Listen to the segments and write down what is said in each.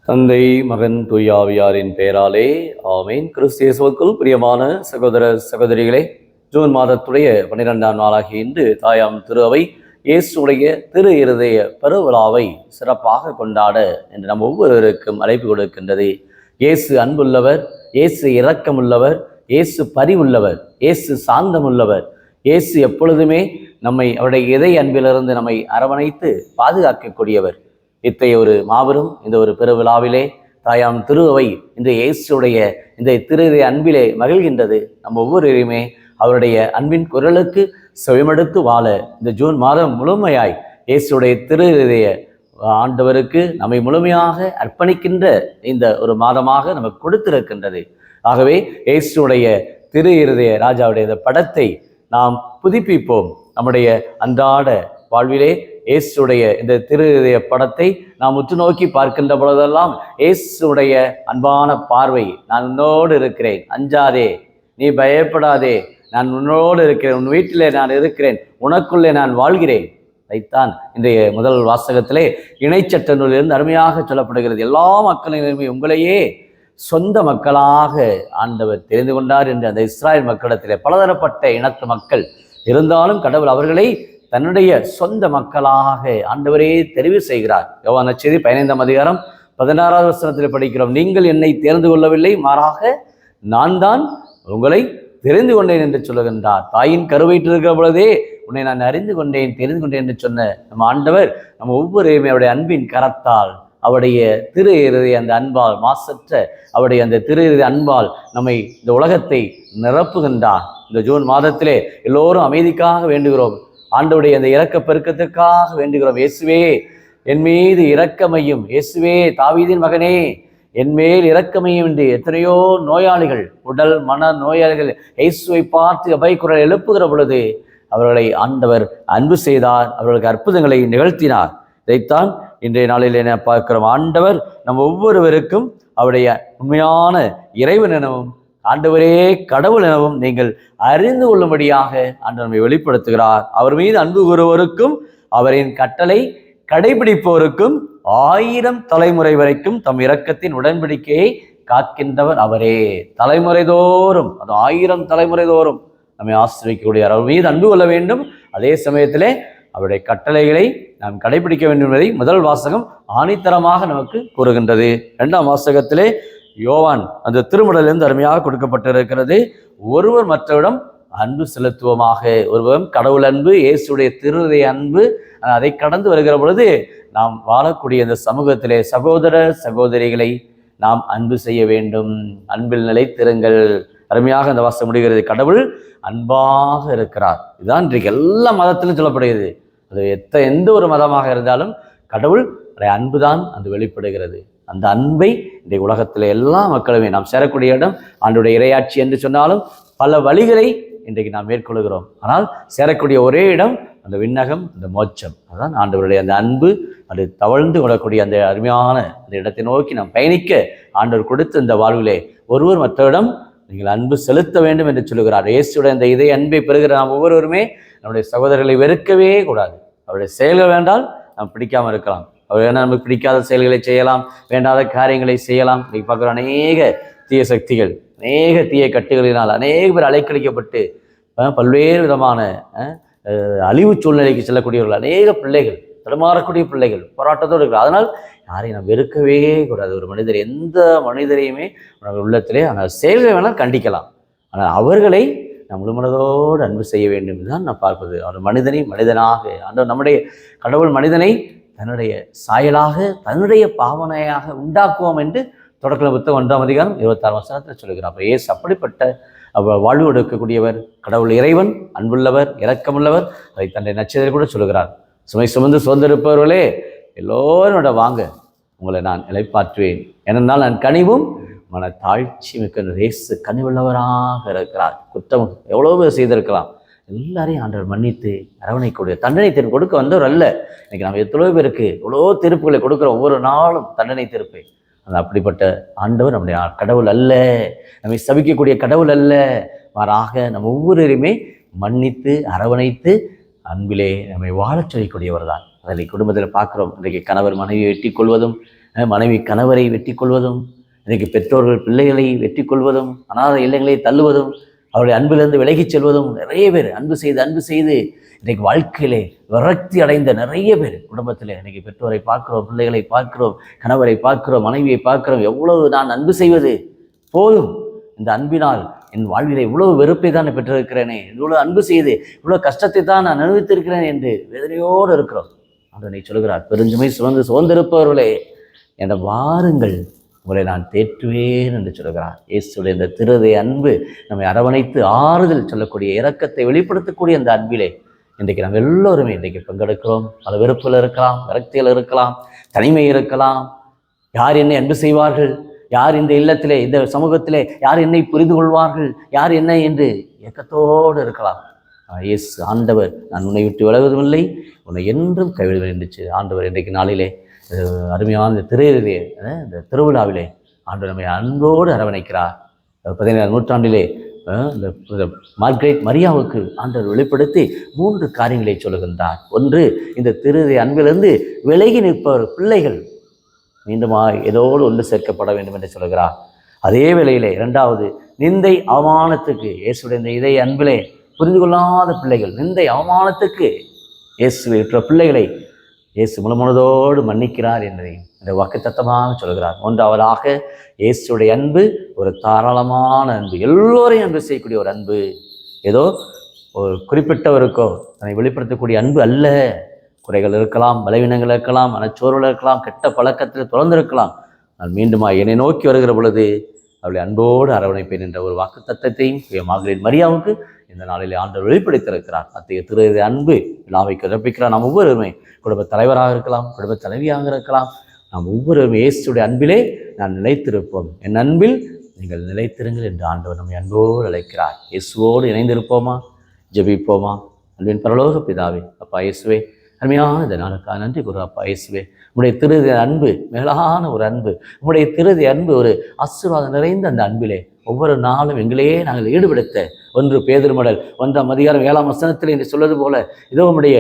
தந்தை, மகன், தூயாவியாரின் பெயராலே ஆமீன். கிறிஸ்து இயேசுவுக்குள் பிரியமான சகோதர சகோதரிகளே, ஜூன் மாதத்துடைய 12ஆம் நாளாகிய இன்று தாயாம் திரு அவை இயேசுடைய திரு இருதய பெருவிழாவை சிறப்பாக கொண்டாட என்று நம் ஒவ்வொருவருக்கும் அழைப்பு கொடுக்கின்றது. இயேசு அன்புள்ளவர், இயேசு இரக்கமுள்ளவர், இயேசு பரிவுள்ளவர், இயேசு சாந்தமுள்ளவர். இயேசு எப்பொழுதுமே நம்மை அவருடைய இதய அன்பிலிருந்து நம்மை அரவணைத்து பாதுகாக்கக்கூடியவர். இத்தகைய ஒரு மாபெரும் இந்த ஒரு பெருவிழாவிலே தாயாம் திரு அவை இந்த இயேசுடைய இந்த திரு அன்பிலே மகிழ்கின்றது. நம்ம ஒவ்வொருவரையுமே அவருடைய அன்பின் குரலுக்கு செவிமடுத்து வாழ இந்த ஜூன் மாதம் முழுமையாய் இயேசுடைய திரு இதய ஆண்டவருக்கு நம்மை முழுமையாக அர்ப்பணிக்கின்ற இந்த ஒரு மாதமாக நமக்கு கொடுத்திருக்கின்றது. ஆகவே இயேசுடைய திரு இருதய ராஜாவுடைய இந்த படத்தை நாம் புதுப்பிப்போம். நம்முடைய அன்றாட வாழ்விலே இயேசுடைய இந்த திரு இதய படத்தை நாம் உற்று நோக்கி பார்க்கின்ற பொழுதெல்லாம் இயேசுடைய அன்பான பார்வை, நான் உன்னோடு இருக்கிறேன், அஞ்சாதே, நீ பயப்படாதே, நான் உன்னோடு இருக்கிறேன், உன் வீட்டிலே நான் இருக்கிறேன், உனக்குள்ளே நான் வாழ்கிறேன். அதைத்தான் இன்றைய முதல் வாசகத்திலே இணைச்சட்ட நூலிலிருந்து அருமையாக சொல்லப்படுகிறது. எல்லா மக்களிலுமே உங்களையே சொந்த மக்களாக ஆண்டவர் தெரிந்து கொண்டார் என்று அந்த இஸ்ராயல் மக்களிடத்திலே பலதரப்பட்ட இனத்து மக்கள் இருந்தாலும் கடவுள் அவர்களை தன்னுடைய சொந்த மக்களாக ஆண்டவரே தெரிவு செய்கிறார். யோவான் நற்செய்தி 15ஆம் அதிகாரம் 16வது வசனத்தில் படிக்கிறோம். நீங்கள் என்னை தேர்ந்து கொள்ளவில்லை, மாறாக நான் தான் உங்களை தெரிந்து கொண்டேன் என்று சொல்லுகின்றார். தாயின் கருவயிற்றிருக்கிற பொழுதே உன்னை நான் அறிந்து கொண்டேன், தெரிந்து கொண்டேன் என்று சொன்ன நம்ம ஆண்டவர் நம்ம ஒவ்வொருவரையுமே அவருடைய அன்பின் கரத்தால், அவருடைய திரு இருதய அந்த அன்பால், மாசற்ற அவருடைய அந்த திரு இருதய அன்பால் நம்மை இந்த உலகத்தை நிரப்புகின்றார். இந்த ஜூன் மாதத்திலே எல்லோரும் அமைதிக்காக வேண்டுகிறோம். ஆண்டவருடைய அந்த இரக்க பெருக்கத்திற்காக வேண்டுகிறோம். இயேசுவே என் மீது இரக்கமையும், இயேசுவே தாவீதின் மகனே என் மேல் இரக்கமையும் என்று எத்தனையோ நோயாளிகள், உடல் மன நோயாளிகள் இயேசுவை பார்த்து அபயக்குரல் எழுப்புகிற பொழுது அவர்களை ஆண்டவர் அன்பு செய்தார், அவர்களுக்கு அற்புதங்களை நிகழ்த்தினார். இதைத்தான் இன்றைய நாளில் என்ன பார்க்கிறோம். ஆண்டவர் நம் ஒவ்வொருவருக்கும் அவருடைய உண்மையான இறைவன் எனவும் ஆண்டவரே கடவுள் எனவும் நீங்கள் அறிந்து கொள்ளும்படியாக ஆண்டவர் நம்மை வெளிப்படுத்துகிறார். அவர் மீது அன்பு கூறுவோருக்கும் அவரின் கட்டளை கடைபிடிப்போருக்கும் 1000 தலைமுறை வரைக்கும் தம் இரக்கத்தின் உடன்படிக்கையை காக்கின்றவர் அவரே. தலைமுறை தோறும், அது 1000 தலைமுறை தோறும் நம்மை ஆசிரியக்கூடியவர். அவர் மீது அன்பு கொள்ள வேண்டும், அதே சமயத்திலே அவருடைய கட்டளைகளை நாம் கடைபிடிக்க வேண்டும் என்பதை முதல் வாசகம் ஆணித்தரமாக நமக்கு கூறுகின்றது. 2ஆம் வாசகத்திலே யோவான் அந்த திருமடலிருந்து அருமையாக கொடுக்கப்பட்டிருக்கிறது. ஒருவர் மற்றவரிடம் அன்பு செலுத்துவோமாக. ஒருவரும் கடவுள் அன்பு, இயேசுடைய திருதய அன்பு, அதை கடந்து வருகிற பொழுது நாம் வாழக்கூடிய இந்த சமூகத்திலே சகோதர சகோதரிகளை நாம் அன்பு செய்ய வேண்டும். அன்பில் நிலைத்திருங்கள். அருமையாக அந்த வாசம் முடிகிறது. கடவுள் அன்பாக இருக்கிறார். இதுதான் இன்றைக்கு எல்லா மதத்திலும் சொல்லப்படுகிறது. அது எந்த ஒரு மதமாக இருந்தாலும் கடவுள் அன்புதான் அது வெளிப்படுகிறது. அந்த அன்பை இன்றைய உலகத்தில் எல்லா மக்களுமே நாம் சேரக்கூடிய இடம் ஆண்டவருடைய இறையாட்சி என்று சொன்னாலும் பல வழிகளை இன்றைக்கு நாம் மேற்கொள்கிறோம். ஆனால் சேரக்கூடிய ஒரே இடம் அந்த விண்ணகம், அந்த மோட்சம். அதுதான் ஆண்டவருடைய அந்த அன்பு, அது தவழ்ந்து கொள்ளக்கூடிய அந்த அருமையான அந்த இடத்தை நோக்கி நாம் பயணிக்க ஆண்டவர் கொடுத்த இந்த வாழ்விலே ஒருவர் மற்றவரிடம் நீங்கள் அன்பு செலுத்த வேண்டும் என்று சொல்லுகிறார். இயேசுடைய அந்த இதய அன்பை பெறுகிற நாம் ஒவ்வொருவருமே நம்முடைய சகோதரர்களை வெறுக்கவே கூடாது. அவருடைய செயல்கள் வேண்டால் நாம் பிடிக்காமல் இருக்கலாம். அவர் வேணால் நமக்கு பிடிக்காத செயல்களை செய்யலாம், வேண்டாத காரியங்களை செய்யலாம். இன்னைக்கு பார்க்குற அநேக தீய சக்திகள், அநேக தீய கட்டுகளினால் அநேக பேர் அலைக்கழிக்கப்பட்டு பல்வேறு விதமான அழிவு சூழ்நிலைக்கு செல்லக்கூடியவர்கள், அநேக பிள்ளைகள், தடுமாறக்கூடிய பிள்ளைகள் போராட்டத்தோடு இருக்கிறார். அதனால் யாரையும் நாம் வெறுக்கவே கூடாது. ஒரு மனிதர், எந்த மனிதரையுமே உள்ளத்திலே அந்த செயல்களை வேணால் கண்டிக்கலாம், ஆனால் அவர்களை நாம் முழுமனதோடு அன்பு செய்ய வேண்டும் என்றுதான் நான் பார்ப்பது. அவர் மனிதனை மனிதனாக, ஆண்டவர் நம்முடைய கடவுள் மனிதனை தன்னுடைய சாயலாக, தன்னுடைய பாவனையாக உண்டாக்குவோம் என்று தொடக்க புத்தகம் 1ஆம் அதிகாரம் 26ஆம் வசனத்தில் சொல்லுகிறார். அப்போ இயேசு அப்படிப்பட்ட வாழ்வு எடுக்கக்கூடியவர், கடவுள் இறைவன், அன்புள்ளவர், இரக்கமுள்ளவர். அதை தன்னுடைய நட்சத்திரம் கூட சொல்லுகிறார். சுமை சுமந்து சுதந்திருப்பவர்களே எல்லோரோட வாங்க, உங்களை நான் இளைப்பாற்றுவேன், ஏனென்றால் நான் கனிவும் மன தாழ்ச்சி மிக்க. இயேசு கனிவுள்ளவராக இருக்கிறார். குற்றம் எவ்வளோ பேர் செய்திருக்கலாம், எல்லாரையும் ஆண்டவர் மன்னித்து அரவணைக்கூடிய தண்டனை தீர்ப்பு கொடுக்க வந்தவர் அல்ல. இன்னைக்கு நம்ம எவ்வளோ பேருக்கு எவ்வளோ தீர்ப்புகளை கொடுக்குறோம், ஒவ்வொரு நாளும் தண்டனை தீர்ப்பை. அது அப்படிப்பட்ட ஆண்டவர் நம்முடைய கடவுள் அல்ல, நம்மை சபிக்கக்கூடிய கடவுள் அல்ல. மாறாக நம்ம ஒவ்வொருவரையுமே மன்னித்து அரவணைத்து அன்பிலே நம்மை வாழச் சொல்லக்கூடியவர் தான். அதை குடும்பத்தில் பார்க்குறோம். இன்றைக்கு கணவர் மனைவியை வெட்டி கொள்வதும், மனைவி கணவரை வெட்டி கொள்வதும், இன்றைக்கு பெற்றோர்கள் பிள்ளைகளை வெட்டி கொள்வதும், அனாதை இல்லங்களை தள்ளுவதும், அவருடைய அன்பிலிருந்து விலகிச் செல்வதும் நிறைய பேர் அன்பு செய்து இன்றைக்கு வாழ்க்கையிலே விரக்தி அடைந்த நிறைய பேர் குடும்பத்தில் இன்றைக்கி பெற்றோரை பார்க்கிறோம், பிள்ளைகளை பார்க்கிறோம், கணவரை பார்க்கிறோம், மனைவியை பார்க்கிறோம். எவ்வளவு நான் அன்பு செய்வது போதும், இந்த அன்பினால் என் வாழ்விலே இவ்வளவு வெறுப்பை தான் பெற்றிருக்கிறேனே, இவ்வளவு அன்பு செய்து இவ்வளோ கஷ்டத்தை தான் நான் அனுபவித்திருக்கிறேன் என்று வேதனையோடு இருக்கிறோம். ஆண்டவரை சொல்கிறார், பெருஞ்சுமை சுமந்திருப்பவர்களே என்ற வாருங்கள், உங்களை நான் தேற்றுவேன் என்று சொல்கிறார். இயேசுடைய இந்த திருதய அன்பு நம்மை அரவணைத்து ஆறுதல் சொல்லக்கூடிய, இரக்கத்தை வெளிப்படுத்தக்கூடிய அந்த அன்பிலே இன்றைக்கு நம்ம எல்லோருமே இன்றைக்கு பங்கெடுக்கிறோம். பல வெறுப்புகள் இருக்கலாம், விரக்திகள் இருக்கலாம், தனிமை இருக்கலாம். யார் என்னை அன்பு செய்வார்கள், யார் இந்த இல்லத்திலே இந்த சமூகத்திலே யார் என்னை புரிந்து கொள்வார்கள், யார் என்ன என்று ஏக்கத்தோடு இருக்கலாம். இயேசு ஆண்டவர், நான் உன்னை விட்டு விலகுவதில்லை, உன்னை என்றும் கைவிடுவேன் என்று ஆண்டவர் இன்றைக்கு நாளிலே அருமையான இந்த திருவிழாவிலே ஆண்டவர் நம்மை அன்போடு அரவணைக்கிறார். 17ஆம் நூற்றாண்டிலே இந்த மார்க்ரெட் மரியாவுக்கு ஆண்டவர் வெளிப்படுத்தி 3 காரியங்களை சொல்லுகின்றார். ஒன்று, இந்த திருதய அன்பிலிருந்து விலகி நிற்பவர் பிள்ளைகள் மீண்டும் ஏதோடு ஒன்று சேர்க்கப்பட வேண்டும் என்று சொல்கிறார். அதே வேளையிலே 2வது, நிந்தை அவமானத்துக்கு இயேசுடைய இந்த இதய அன்பிலே புரிந்து கொள்ளாத பிள்ளைகள், நிந்தை அவமானத்துக்கு இயேசுவை விற்ற பிள்ளைகளை இயேசு முழுமனதோடு மன்னிக்கிறார் என்பதை இந்த வாக்குத்தத்தமாக சொல்கிறார். 1வதாக, இயேசுடைய அன்பு ஒரு தாராளமான அன்பு, எல்லோரையும் அன்பு செய்யக்கூடிய ஒரு அன்பு. ஏதோ ஒரு குறிப்பிட்டவருக்கோ தன்னை வெளிப்படுத்தக்கூடிய அன்பு அல்ல. குறைகள் இருக்கலாம், பலவீனங்கள் இருக்கலாம், மனச்சோர்வுகள் இருக்கலாம், கெட்ட பழக்கத்தில் தொடர்ந்திருக்கலாம். நான் மீண்டும் என்னை நோக்கி வருகிற பொழுது அவளை அன்போடு அரவணைப்பேன் என்ற ஒரு வாக்குத்தத்தத்தையும் மார்க்ரெட் மரியாவுக்கு இந்த நாளிலே ஆண்டவர் வெளிப்படுத்தியிருக்கிறார். அத்தகைய திரு அன்பு விழாவை கற்பிக்கிறார். நாம் ஒவ்வொருவருமே குடும்ப தலைவராக இருக்கலாம், குடும்ப தலைவியாக இருக்கலாம், நாம் ஒவ்வொருவருமே இயேசுடைய அன்பிலே நான் நிலைத்திருப்போம், என் அன்பில் நீங்கள் நிலைத்திருங்கள் என்று ஆண்டவர் நம்மை அன்போடு அழைக்கிறார். இயேசுவோடு இணைந்திருப்போமா? ஜெபிப்போமா? அன்பின் பரலோக பிதாவே, அப்பா இயேசுவே, அருமையான இந்த நாளுக்காக நன்றி கூறு. அப்பா இயேசுவே, உம்முடைய திருதி அன்பு மேலான ஒரு அன்பு, உம்முடைய திருதி அன்பு ஒரு ஆசீர்வாதம் நிறைந்த அந்த அன்பிலே ஒவ்வொரு நாளும் எங்களையே நாங்கள் ஈடுபடுத்த 1 பேதுரு மடல் 1ஆம் அதிகாரம் 7ஆம் வசனத்தில் என்று சொல்வது போல, இதோ உம்முடைய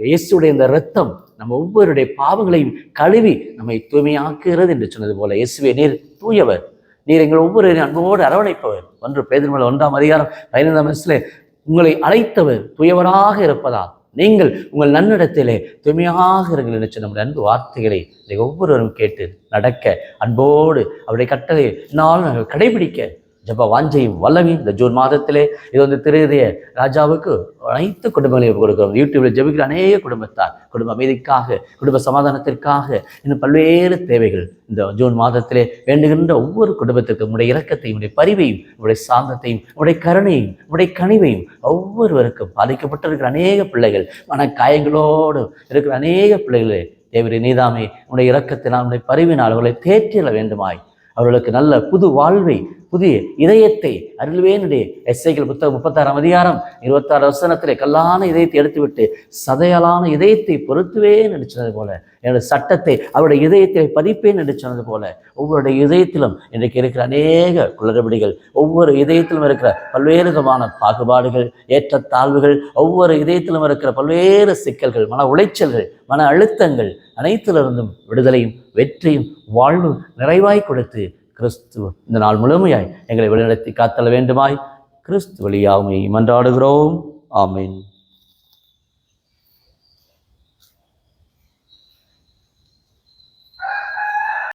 இயேசுடைய இந்த இரத்தம் நம்ம ஒவ்வொருடைய பாவங்களையும் கழுவி நம்மை தூய்மையாக்குகிறது என்று சொன்னது போல, இயேசுவே நீர் தூயவர், நீர் எங்கள் ஒவ்வொரு அன்போடு அரவணைப்பவர். 1 பேதுரு மடல் 1ஆம் அதிகாரம் 15ஆம் வசனத்திலே உங்களை அழைத்தவர் தூயவராக இருப்பதால் நீங்கள் உங்கள் நன்னிடத்திலே தூய்மையாக இருங்கள் என்று சொன்ன நம்முடைய அன்பு வார்த்தைகளை ஒவ்வொருவரும் கேட்டு நடக்க, அன்போடு அவருடைய கட்டளை நாளும் நாங்கள் கடைபிடிக்க ஜப வாஞ்சையும் வல்லமையும் இந்த ஜூன் மாதத்திலே இது வந்து திருதய ராஜாவுக்கு அனைத்து குடும்பங்களையும் கொடுக்கிறோம். யூடியூப்ல ஜபிக்கிற அநேக குடும்பத்தார் குடும்ப அமைதிக்காக, குடும்ப சமாதானத்திற்காக, இன்னும் பல்வேறு தேவைகள் இந்த ஜூன் மாதத்திலே வேண்டுகின்ற ஒவ்வொரு குடும்பத்திற்கும் உடைய இரக்கத்தையும், உடைய பரிவையும், உடைய சாந்தத்தையும், உடைய கருணையும், உடைய கனிவையும் ஒவ்வொருவருக்கும் பாதிக்கப்பட்டிருக்கிற அநேக பிள்ளைகள், மனக்காயங்களோடு இருக்கிற அநேக பிள்ளைகளே தேவரே நீதாமே உடைய இரக்கத்தினால், உடைய பரிவினால் அவர்களை தேற்றிட வேண்டுமாய், அவர்களுக்கு நல்ல புது வாழ்வை, புதிய இதயத்தை அருள்வேனுடைய எஸ்ஐகள் புத்தகம் 36ஆம் அதிகாரம் 26 வசனத்திலே கல்லான இதயத்தை எடுத்துவிட்டு சதையாலான இதயத்தை பொருத்துவேன் என்று சொன்னது போல, என்னுடைய சட்டத்தை அவருடைய இதயத்தை பதிப்பேன் என்று சொன்னது போல, ஒவ்வொருடைய இதயத்திலும் இன்றைக்கு இருக்கிற அநேக குளறுபடிகள், ஒவ்வொரு இதயத்திலும் இருக்கிற பல்வேறு விதமான பாகுபாடுகள், ஏற்றத்தாழ்வுகள், ஒவ்வொரு இதயத்திலும் இருக்கிற பல்வேறு சிக்கல்கள், மன உளைச்சல்கள், மன அழுத்தங்கள் அனைத்திலிருந்தும் விடுதலையும் வெற்றியும் வாழ்வும் நிறைவாய் கொடுத்து கிறிஸ்து இந்த நாள் முழுமையாய் எங்களை வழிநடத்தி காத்தல வேண்டுமாய் கிறிஸ்து வழியாமை மன்றாடுகிறோம். ஆமீன்.